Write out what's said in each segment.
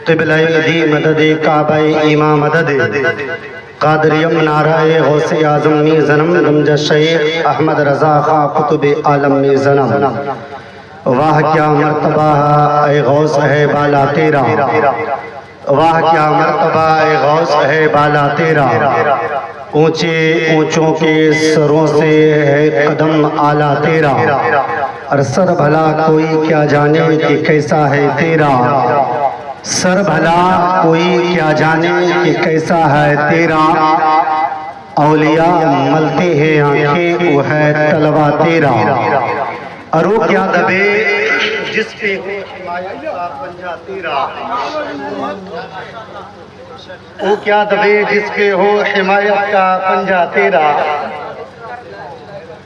قبلہ دی مدد کعبہ ایماں مدد قادریم نعرہ غوث اعظم می زنم گمج شیخ احمد رضا خواہ قطب عالم می زنم واہ کیا مرتبہ اے غوث ہے بالا تیرا واہ کیا مرتبہ اے غوث ہے بالا تیرا اونچے اونچوں کے سروں سے ہے قدم آلہ تیرا اور سر بھلا کوئی کیا جانے کہ کیسا ہے تیرا سر بھلا کوئی کیا جانے کہ کیسا ہے تیرا اولیاء ملتے ہیں آنکھیں وہ ہے طلبہ تیرا اور وہ کیا دبے جس پہ ہو حمایت کا پنجہ تیرا وہ کیا دبے جس پہ ہو حمایت کا پنجہ تیرا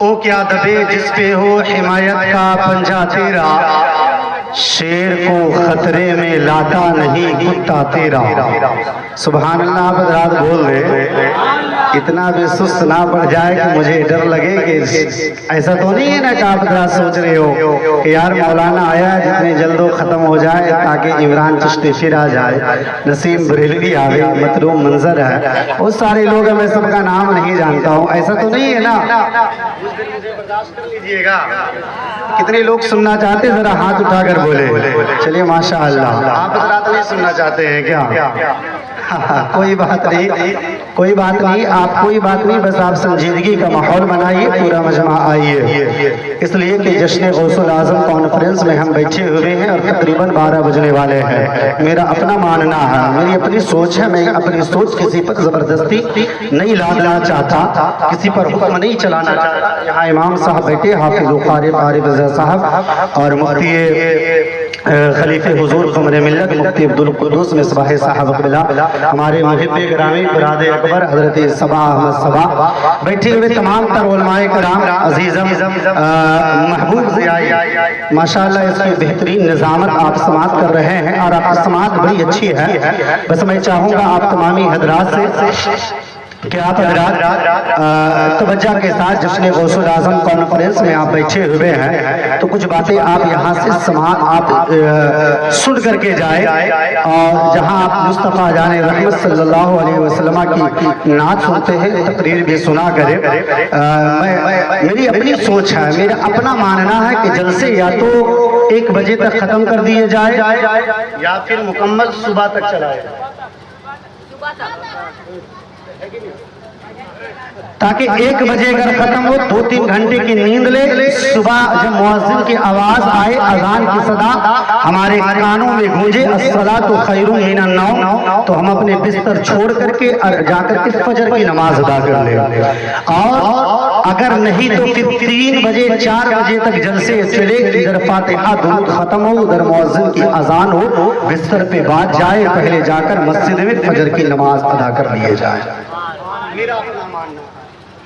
وہ کیا دبے جس پہ ہو حمایت کا پنجہ تیرا شیر کو خطرے میں لاتا نہیں کتا تیرا سبحان اللہ آپ حضرات بول رہے اتنا بھی سست نہ پڑ جائے کہ مجھے ڈر لگے کہ ایسا تو نہیں ہے نا کہ آپ حضرات سوچ رہے ہو کہ یار مولانا آیا جتنے جلد و ختم ہو جائے تاکہ عمران چشتی پھر آ جائے نسیم بریلوی آوے مطلوب منظر ہے وہ سارے لوگ میں سب کا نام نہیں جانتا ہوں ایسا تو نہیں ہے نا مجھے برداشت کر لیجئے گا کتنے لوگ سننا چاہتے ذرا ہاتھ اٹھا کر بولے چلیے ماشاءاللہ آپ حضرات نہیں سننا چاہتے ہیں کیا کوئی بات نہیں آپ کوئی بات نہیں بس آپ سنجیدگی کا ماحول بنائیے پورا مجمع آئیے اس لیے کہ جشن غوث الاعظم کانفرنس میں ہم بیٹھے ہوئے ہیں اور تقریباً 12 بجنے والے ہیں میرا اپنا ماننا ہے میری اپنی سوچ ہے میں اپنی سوچ کسی پر زبردستی نہیں لانا چاہتا کسی پر حکم نہیں چلانا چاہتا یہاں امام صاحب بیٹھے حافظ و قاری رضا صاحب اور مفتی خلیفہ حضور قمر ملت مفتی عبدالقدوس مصباح صاحب قبلہ ہمارے محب گرامی برادر اکبر حضرت صبا احمد صبا بیٹھے ہوئے تمام تر علماء کرام عزیزم محبوب ضیائی ماشاءاللہ اس کی بہترین نظامت آپ سماعت کر رہے ہیں اور آپ کی سماعت بڑی اچھی ہے بس میں چاہوں گا آپ تمامی حضرات سے کہ آپ حضرات توجہ کے ساتھ جشن غوث الاعظم کانفرنس میں آپ بیٹھے ہوئے ہیں تو کچھ باتیں آپ یہاں سے سماعت آپ سن کر کے جائیں اور جہاں آپ مصطفیٰ جان رحمت صلی اللہ علیہ وسلم کی نعت سنتے ہیں تقریر بھی سنا کریں میری اپنی سوچ ہے میرا اپنا ماننا ہے کہ جلسے یا تو 1 بجے تک ختم کر دیے جائے یا پھر مکمل صبح تک چلائے تاکہ 1 بجے اگر ختم ہو 2-3 گھنٹے کی نیند لے صبح جب مؤذن کی آواز آئے اذان کی صدا ہمارے کانوں میں گونجے الصلاۃ خیر من النوم تو ہم اپنے بستر چھوڑ کر کے جا کر کے فجر کی نماز ادا کر لیں اور اگر نہیں تو پھر 3 بجے 4 بجے تک جلسے چلے ادھر فاتحہ درود ختم ہو ادھر مؤذن کی اذان ہو بستر پہ بات جائے پہلے جا کر مسجد میں فجر کی نماز ادا کر لیے جائے میرا اپنا ماننا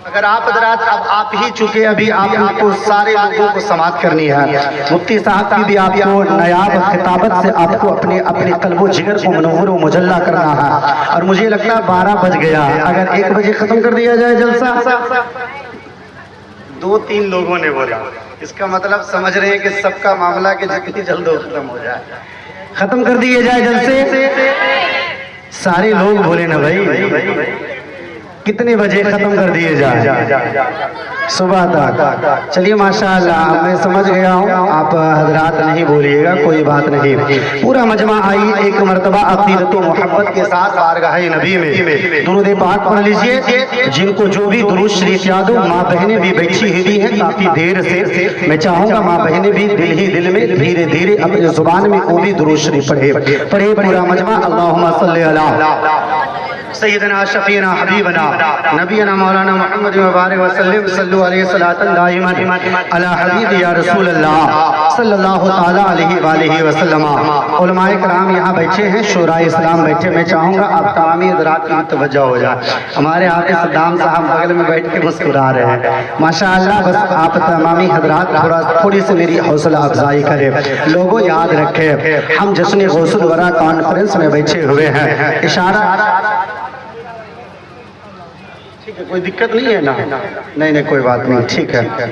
اگر آپ حضرات اب آپ ہی چکے ابھی آپ کو سارے لوگوں کو سماعت کرنی ہے مفتی صاحب کی بھی آپ کو نیاب خطابت سے آپ کو اپنے قلب و جگر کو منور و مجلہ کرنا ہے اور مجھے لگتا ہے 12 بج گیا اگر 1 بجے ختم کر دیا جائے جلسہ 2-3 لوگوں نے بولا اس کا مطلب سمجھ رہے ہیں کہ سب کا معاملہ کہ جتنی جلد ختم ہو جائے ختم کر دیے جائے جلسے سارے لوگ بولے نا بھائی کتنے بجے ختم کر دیے جائے صبح تک چلیے ماشاءاللہ میں سمجھ گیا ہوں آپ حضرات نہیں بولیے گا کوئی بات نہیں پورا مجمع آئی ایک مرتبہ عقیدت و محبت کے ساتھ بارگاہ نبی میں درود پاک پڑھ لیجئے جن کو جو بھی درود شریف یاد ہو ماں بہنیں بھی بیٹھی ہوئی ہیں کافی دیر سے میں چاہوں گا ماں بہنیں بھی دل ہی دل میں دھیرے دھیرے اپنی زبان میں وہ بھی درود شریف پڑھے پورا مجمع اللہم صلی علی سیدنا شفینا حبیبنا نبینا مولانا محمد مبارک وسلم صلو علیہ صلاة دائما علی حبیب یا رسول اللہ صلی اللہ تعالیٰ علیہ وآلہ وسلم علماء کرام یہاں بیٹھے ہیں شورائے اسلام بیٹھے میں چاہوں گا آپ تمامی حضرات کی توجہ ہو جائے ہمارے حافظ صدام صاحب بغل میں بیٹھ کے مسکرا رہے ہیں ماشاءاللہ بس آپ تمامی حضرات تھوڑی سی میری حوصلہ افزائی کریں لوگوں یاد رکھیں ہم جشن غوث الورا کانفرنس میں بیٹھے ہوئے ہیں اشارہ کوئی دقت نہیں ہے نا نہیں کوئی بات نہیں ٹھیک ہے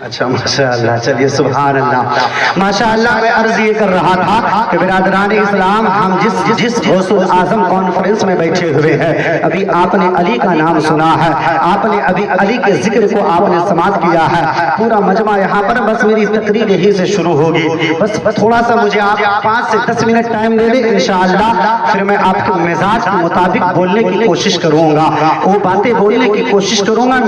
اچھا ماشاءاللہ. چلیے سبحان اللہ. ماشاءاللہ میں عرض یہ کر رہا تھا کہ برادران اسلام ہم جس غوث اعظم کانفرنس میں بیٹھے ہوئے ہیں ابھی آپ نے علی کا نام سنا ہے, آپ نے ابھی علی کے ذکر کو آپ نے سماعت کیا ہے. پورا مجمع یہاں پر, بس میری تقریر یہی سے شروع ہوگی. بس تھوڑا سا مجھے آپ 5 سے 10 منٹ ٹائم دے دیں انشاءاللہ, پھر میں آپ کے مزاج کے مطابق بولنے کی کوشش کروں گا, وہ باتیں بولنے کی کوشش کروں گا.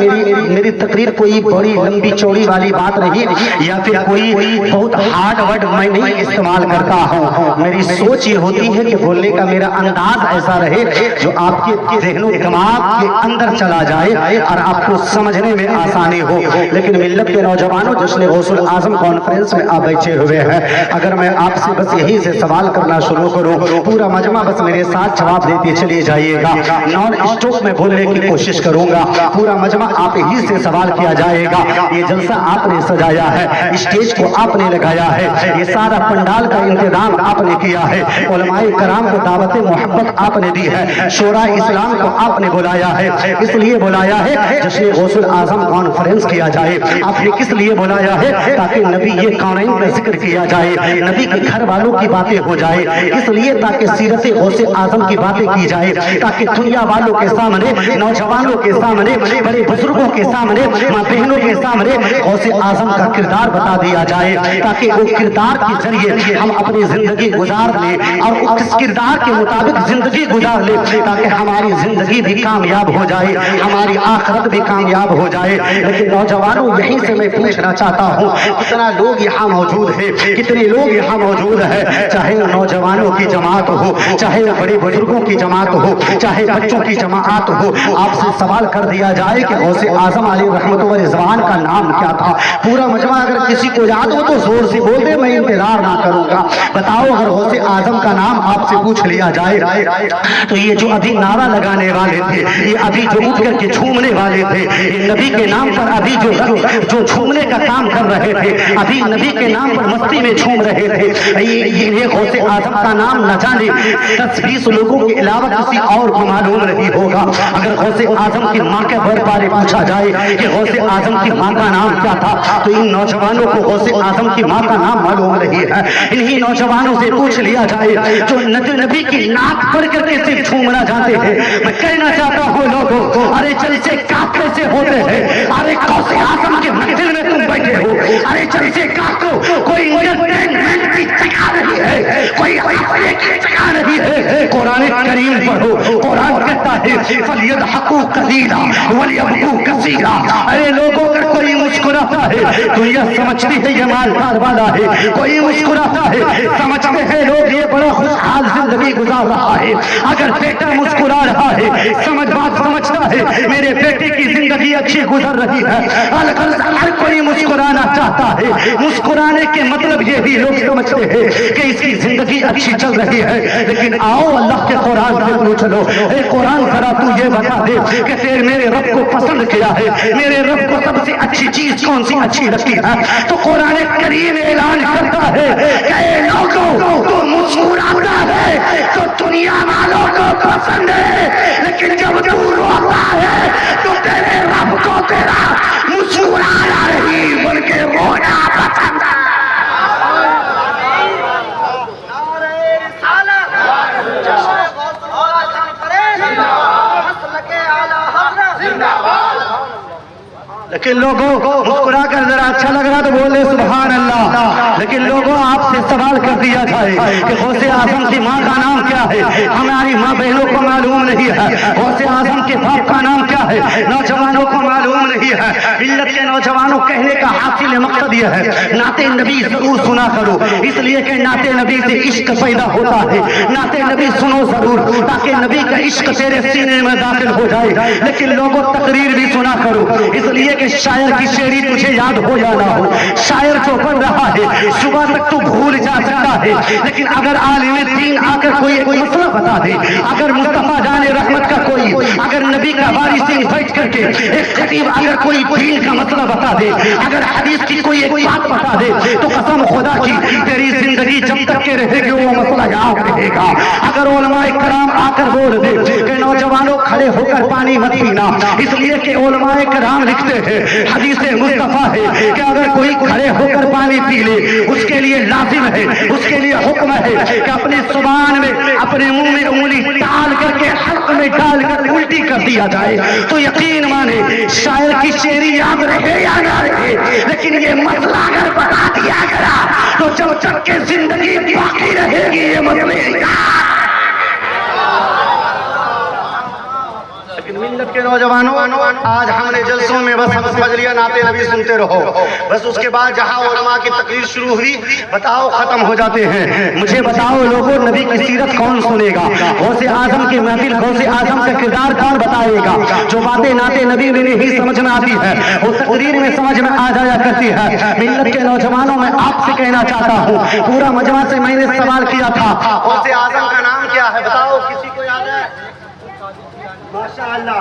میری تقریر کوئی بڑی لمبی چوڑی والی بات نہیں, یا پھر کوئی بہت ہارڈ ورڈ میں نہیں استعمال کرتا ہوں. میری سوچ یہ ہوتی ہے کہ بولنے کا میرا انداز ایسا رہے جو آپ کے ذہن و دماغ کے اندر چلا جائے اور آپ کو سمجھنے میں آسانی ہو. لیکن ملت کے نوجوانوں, جشن غوث اعظم کانفرنس میں آپ بیٹھے ہوئے ہیں, اگر میں آپ سے بس یہی سے سوال کرنا شروع کروں, پورا مجمع بس میرے ساتھ جواب دیتے چلیے جائیے گا. نان اسٹاپ میں بولنے کی کوشش کروں گا, پورا مجمع آپ ہی سے سوال کیا جائے گا. یہ جلسہ آپ نے سجایا ہے, اسٹیج کو آپ نے لگایا ہے, یہ سارا پنڈال کا انتظام آپ نے کیا ہے, علماء کرام کو دعوت محبت آپ نے دی ہے, شورا اسلام کو آپ نے بلایا ہے. اس لیے بلایا ہے جشن غوث اعظم کانفرنس کیا جائے. آپ نے کس لیے بلایا ہے؟ تاکہ نبی یہ قرآن میں ذکر کیا جائے, نبی کے گھر والوں کی باتیں ہو جائے. اس لیے تاکہ سیرت غوث اعظم کی باتیں کی جائے, تاکہ دنیا والوں کے سامنے, نوجوانوں کے سامنے, بڑے بزرگوں کے سامنے, ماں بہنوں کے سامنے غوث اعظم کا کردار بتا دیا جائے, تاکہ وہ کردار کے ذریعے ہم اپنی زندگی گزار لیں اور اس کردار کے مطابق زندگی گزار لیں, تاکہ ہماری زندگی بھی کامیاب ہو جائے, ہماری آخرت بھی کامیاب ہو جائے. لیکن نوجوانوں, یہیں سے میں پوچھنا چاہتا ہوں, کتنا لوگ یہاں موجود ہیں, کتنے لوگ یہاں موجود ہیں, چاہے نوجوانوں کی جماعت ہو, چاہے بڑے بزرگوں کی جماعت ہو, چاہے بچوں کی جماعت ہو, آپ سے سوال کر دیا جائے کہ غوث اعظم علیہ رحمت و رضوان کا نام کیا تھا. پورا مجمع اگر کسی کو یاد ہو تو زور سے بول دے, میں انتظار نہ کروں گا. بتاؤ, اگر غوث اعظم کا نام آپ سے پوچھ لیا جائے تو یہ جو ابھی نعرہ لگانے والے تھے, یہ ابھی جو اٹھ کر کے جھومنے والے تھے, یہ نبی کے نام پر ابھی جو جھومنے کا کام کر رہے تھے, ابھی نبی کے نام پر مستی میں جھوم رہے تھے, یہ غوث اعظم کا نام نہ جانے 10-20 لوگوں کے علاوہ کسی اور کو معلوم نہیں ہوگا. اگر غوث اعظم کی ماں کے بارے پوچھا جائے کہ غوث اعظم کی ماں کا نام کیا تھا, تو ان نوجوانوں کو غوث اعظم کی ماں کا نام معلوم نہیں ہے. انہی نوجوانوں سے پوچھ لیا جائے جو نبی کی ناک پڑھ کر کے صرف جھومنا جاتے ہیں. میں کہنا چاہتا ہوں لوگوں, ارے جلسے کافلے سے ہوتے ہیں, ارے غوث اعظم کے منزل میں تم بیٹھے ہو, ارے جلسے کافلوں کوئی انٹرٹینمنٹ کی جگہ نہیں ہے, کوئی حفلے کی جگہ نہیں ہے. قرآن کریم پڑھو, قرآن کہتا ہے فَلْيَضْحَكُوا قَلِيلًا وَلْيَبْكُوا كَثِيرًا. ارے لوگوں, اگر کوئی مسکراتا ہے تو یہ سمجھتی ہے یہ مالدار والا ہے, کوئی مسکراتا ہے سمجھتے ہیں لوگ یہ بڑا خوشحال زندگی گزار رہا ہے. اگر بیٹا مسکرا رہا ہے, سمجھتا ہے میرے بیٹے کی زندگی اچھی گزر رہی ہے. ہر کوئی مسکرانا چاہتا ہے, مسکرانے کے مطلب یہ بھی لوگ سمجھتے ہیں کہ اس کی زندگی اچھی چل رہی ہے. لیکن آؤ اللہ کے قرآن سے پوچھ لو, اے قرآن ذرا تو یہ بتا دے کہ تیرے میرے رب کو پسند کیا ہے, میرے رب کو سب سے اچھی چیز کون سی اچھی لگتی ہے. تو قرآن کریم اعلان کرتا ہے کہ اے لوگوں, تو مسکراتا ہے تو دنیا والوں کو پسند ہے, لیکن جب تو روتا ہے تو تیرے رب کو تیرا مسکرانا نہیں بلکہ رونا پسند ہے. لیکن لوگوں مسکرا کر ذرا اچھا لگ رہا تو بولے سبحان اللہ. لیکن لوگوں, آپ سے سوال کر دیا جائے کہ غوث اعظم کی ماں کا نام کیا ہے, ہماری ماں بہنوں کو معلوم نہیں ہے. غوث اعظم کے باپ کا نام کیا ہے, نوجوانوں کو معلوم نہیں ہے. ملت کے نوجوانوں, کہنے کا حاصل مقصد یہ ہے نعت نبی ضرور سنا کرو, اس لیے کہ نعت نبی سے عشق پیدا ہوتا ہے. نعت نبی سنو ضرور تاکہ نبی کا عشق تیرے سینے میں داخل ہو جائے. لیکن لوگوں, تقریر بھی سنا کرو, اس لیے کہ شاعر کی شعری تجھے یاد ہو جانا ہو. شاعر جو پڑھ رہا ہے صبح تک تو بھول جا سکتا ہے, لیکن اگر عالم دین آ کر کوئی مسئلہ بتا دے, اگر مصطفیٰ جان رحمت کا کوئی, اگر نبی کا وارث بیٹھ کر کے ایک خطیب اگر کوئی دین کا مسئلہ بتا دے, اگر حدیث کی کوئی ایک بات بتا دے, تو قسم خدا کی تیری زندگی زندگی جب تک کے رہے گی وہ مسئلہ یاد رہے گا. اگر علماء کرام آ کر بول دے کہ نوجوانوں کھڑے ہو کر پانی مت پینا، اس لیے کہ علماء کرام لکھتے ہیں، حدیث مصطفیٰ ہے کہ اگر کوئی کھڑے ہو کر پانی پی لے اس کے لیے لازم ہے، اس کے لیے حکم ہے کہ اپنی زبان میں اپنے منہ میں انگلی ڈال کر کے حلق میں ڈال کر الٹی کر دیا جائے. تو یقین مانے شاعر کی شعری یاد رہے یا نہ رہے، لیکن یہ مسئلہ اگر بتا دیا گیا تو جب تک کہ زندگی باقی رہے گی یہ مسئلے ملت کے نوجوانوں. آج ہم نے جلسوں میں بس فجریہ نعت نبی سنتے رہو، بس اس کے بعد جہاں علماء کی تقریر شروع ہوئی بتاؤ ختم ہو جاتے ہیں. مجھے بتاؤ لوگوں نبی کی سیرت کون سنے گا؟ غوث اعظم کی محفل غوث اعظم کا کردار کون بتائے گا؟ جو باتیں نعت نبی میں نہیں سمجھ میں آتی ہے وہ تقریر میں سمجھ میں آ جایا کرتی ہے. ملت کے نوجوانوں میں آپ سے کہنا چاہتا ہوں، پورا مجمع سے میں نے سوال کیا تھا غوث اعظم کا نام کیا ہے؟ بتاؤ کسی کو یاد ہے؟ ماشاءاللہ.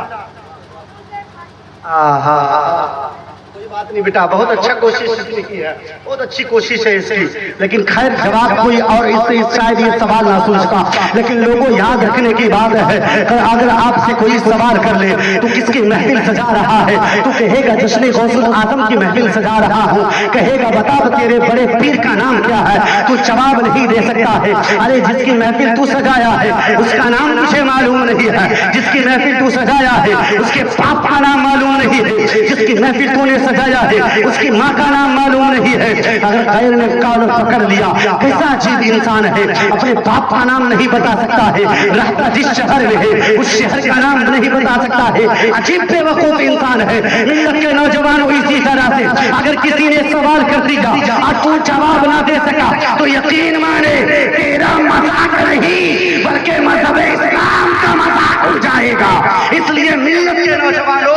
کوئی بات نہیں بیٹا، بہت اچھا کوشش اس نے کی ہے، بہت اچھی کوشش ہے اس کی، لیکن خیر جواب کوئی اور اس سے شاید یہ سوال نہ سن سکا. لیکن لوگوں یاد رکھنے کی بات ہے کہ اگر آپ سے کوئی سوال کر لے تو کس کی محفل سجا رہا ہے تو کہے گا جشن غوث اعظم کی محفل سجا رہا ہوں. کہے گا بتا تیرے بڑے پیر کا نام کیا ہے؟ تو جواب نہیں دے سکتا ہے. ارے جس کی محفل تو سجایا ہے اس کا نام مجھے معلوم نہیں ہے، جس کی محفل تو سجایا ہے اس کے باپ کا نام معلوم نہیں ہے، جس کی محفل تو نے سجایا ہے اس کی ماں کا نام معلوم نہیں ہے. اگر غیر نے کالر پکڑ لیا کیسا عجیب انسان ہے، اپنے باپ کا نام نہیں بتا سکتا ہے، رہتا جس شہر میں ہے اس شہر کا نام نہیں بتا سکتا ہے. عجیب بے وقوف انسان ہے. ملت کے نوجوانوں اسی طرح سے اگر کسی نے سوال کر دیا اور تو جواب نہ دے سکا تو یقین مانے تیرا مذاق نہیں بلکہ مذہب اسلام کا مذاق ہو جائے گا. اس لیے ملت کے نوجوانوں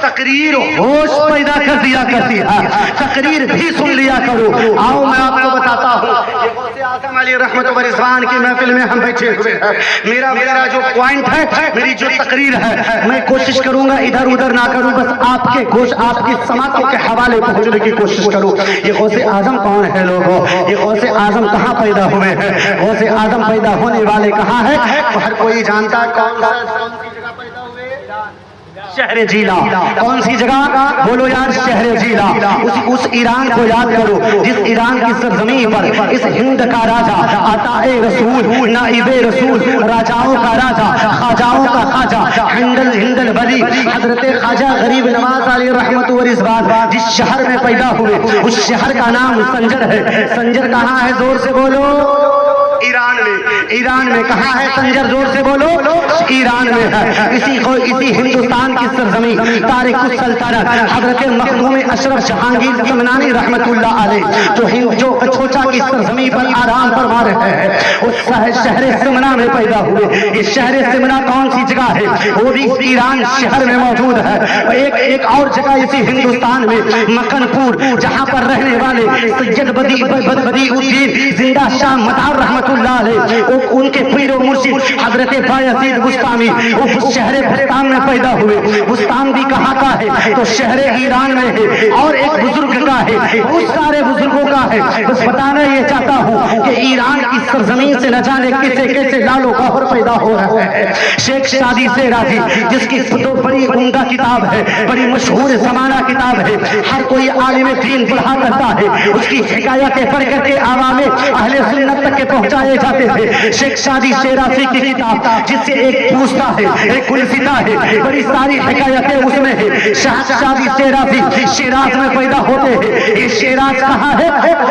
تقریر ہوش پیدا کر دیا کرتی ہے، تقریر بھی سن لیا کرو. آؤ میں آپ کو بتاتا ہوں کہ غوث اعظم علی رحمت و رضوان کی محفل میں ہم بیٹھے ہوئے ہیں. میرا جو پوائنٹ ہے، میری جو تقریر ہے، میں کوشش کروں گا ادھر ادھر نہ کروں، بس آپ کے گوش آپ کی سماعتوں کے حوالے پہنچنے کی کوشش کروں. یہ غوث اعظم کون ہے لوگوں؟ یہ غوث اعظم کہاں پیدا ہوئے ہیں؟ غوث اعظم پیدا ہونے والے کہاں ہیں؟ ہر کوئی جانتا ہے. کون سی جگہ پیدا ہوئے؟ شہر جیلا. کون سی جگہ؟ بولو یار، شہر جیلا. اس ایران کو یاد کرو جس ایران کی سرزمین پر اس ہند کا راجا، عطائے رسول، نائب رسول، راجاؤں کا راجا، خواجاؤں کا خواجہ، ہندل ولی حضرت خواجہ غریب نواز علی رحمت و رضوان جس شہر میں پیدا ہوئے اس شہر کا نام سنجر ہے. سنجر کہاں ہے؟ زور سے بولو. ایران میں. ایران میں کہاں ہے سنجر؟ زور سے بولو. ایران میں ہے. اسی ہندوستان کی سرزمین تارک السلطنت حضرت مخدوم اشرف جہانگیر سمنانی رحمت اللہ علیہ جو کچھوچا کی سرزمین پر آرام فرما رہے ہیں اس شہر سمنا میں پیدا ہوئے. یہ شہر سمنا کون سی جگہ ہے؟ وہ بھی ایران شہر میں موجود ہے. ایک اور جگہ اسی ہندوستان میں مکن پور، جہاں پر رہنے والے سید بدیع الدین زندہ شاہ مدار رحمت اللہ علیہ ان کے پیر و مرشد حضرت بایزید بستامی وہ شہر بستان میں پیدا ہوئے. بستان بھی کہاں کا ہے؟ تو شہر ایران میں ہے. اور ایک بزرگ کا ہے، بہت سارے بزرگوں کا ہے. بس بتانا یہ چاہتا ہوں کہ ایران کی سرزمین سے نہ جانے کیسے لالو گوہر پیدا ہو رہا ہے. شیخ شادی سے راضی جس کی تو بڑی عمدہ کتاب ہے، بڑی مشہور زمانہ کتاب ہے، ہر کوئی عالم دین پڑھا کرتا ہے. اس کی حکایتیں پڑھ کر کے عوام اہل سنت تک کے پہنچائے جاتے تھے. شیخ شادی شیرازی کی کتاب جس سے ایک پوچھتا ہے ایک گلفتہ ہے، بڑی ساری حکایتیں اس میں ہے. شادی شیرازی شیراز میں پیدا ہوتے ہیں. یہ شیراز کہاں ہے؟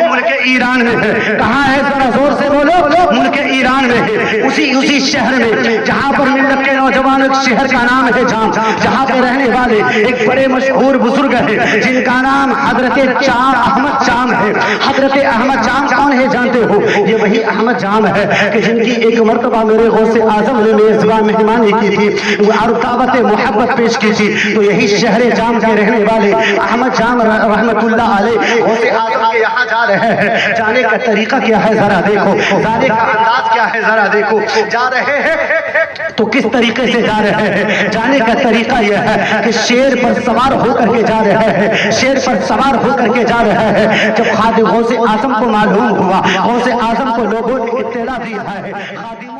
ملک ایران میں ہے. کہاں ہے؟ ذرا زور سے بولو. ملک ایران میں ہے. اسی شہر میں جہاں پر ملت کے نوجوان ایک شہر کا نام ہے جام، جہاں پہ رہنے والے ایک بڑے مشہور بزرگ ہیں جن کا نام حضرت احمد جام ہے. حضرت احمد جام کون ہے جانتے ہو؟ یہ وہی احمد جام ہے کہ جن کی ایک مرتبہ میرے غوث اعظم نے میزبان مہمانی کی تھی اور دعوت محبت پیش کی تھی. تو یہی شہر جام کے رہنے والے احمد جام رحمت اللہ علیہ غوث اعظم کے یہاں جا رہے ہیں. جانے کا طریقہ کیا ہے ذرا دیکھو، جانے کا انداز کیا ہے ذرا دیکھو، جا رہے ہیں تو کس طریقے سے جا رہے ہیں؟ جانے کا طریقہ یہ ہے کہ شیر پر سوار ہو کر کے جا رہے ہیں، شیر پر سوار ہو کر کے جا رہے ہیں۔ جب خادم غوث اعظم کو معلوم ہوا، غوث اعظم کو لوگوں نے اطلاع دی ہے،